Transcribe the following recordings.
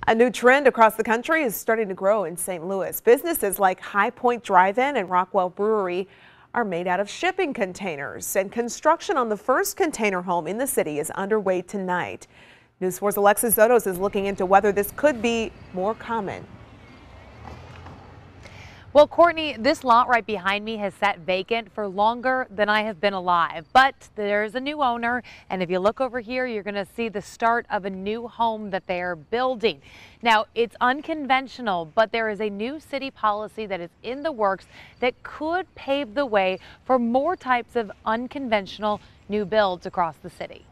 A new trend across the country is starting to grow in St. Louis. Businesses like High Point Drive-In and Rockwell Brewery are made out of shipping containers, and construction on the first container home in the city is underway tonight. News 4's Alexis Zotos is looking into whether this could be more common. Well, Courtney, this lot right behind me has sat vacant for longer than I have been alive, but there's a new owner, and if you look over here, you're going to see the start of a new home that they are building. Now, it's unconventional, but there is a new city policy that is in the works that could pave the way for more types of unconventional new builds across the city.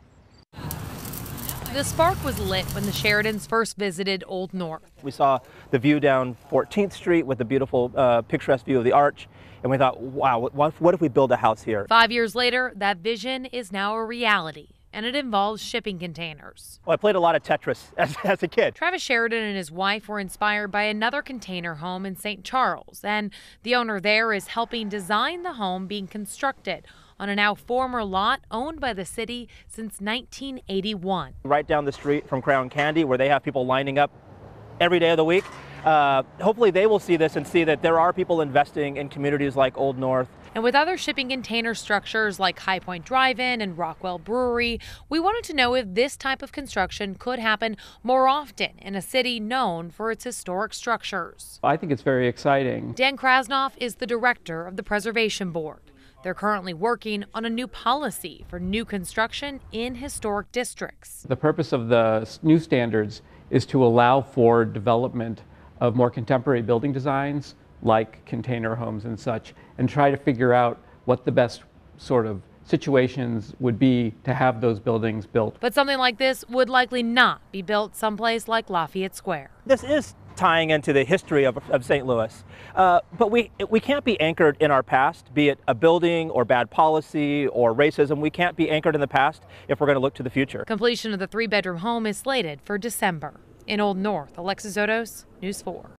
The spark was lit when the Sheridans first visited Old North. We saw the view down 14th Street with the beautiful picturesque view of the arch, and we thought, wow, what if we build a house here? 5 years later, that vision is now a reality, and it involves shipping containers. Well, I played a lot of Tetris as a kid. Travis Sheridan and his wife were inspired by another container home in St. Charles, and the owner there is helping design the home being constructed on a now former lot owned by the city since 1981. Right down the street from Crown Candy, where they have people lining up every day of the week. Hopefully they will see this and see that there are people investing in communities like Old North. And with other shipping container structures like High Point Drive-In and Rockwell Brewery, we wanted to know if this type of construction could happen more often in a city known for its historic structures. I think it's very exciting. Dan Krasnoff is the director of the Preservation Board. They're currently working on a new policy for new construction in historic districts. The purpose of the new standards is to allow for development of more contemporary building designs like container homes and such, and try to figure out what the best sort of situations would be to have those buildings built. But something like this would likely not be built someplace like Lafayette Square. This is tying into the history of St. Louis. But we can't be anchored in our past, be it a building or bad policy or racism. We can't be anchored in the past if we're going to look to the future. Completion of the 3-bedroom home is slated for December. In Old North, Alexis Zotos, News 4.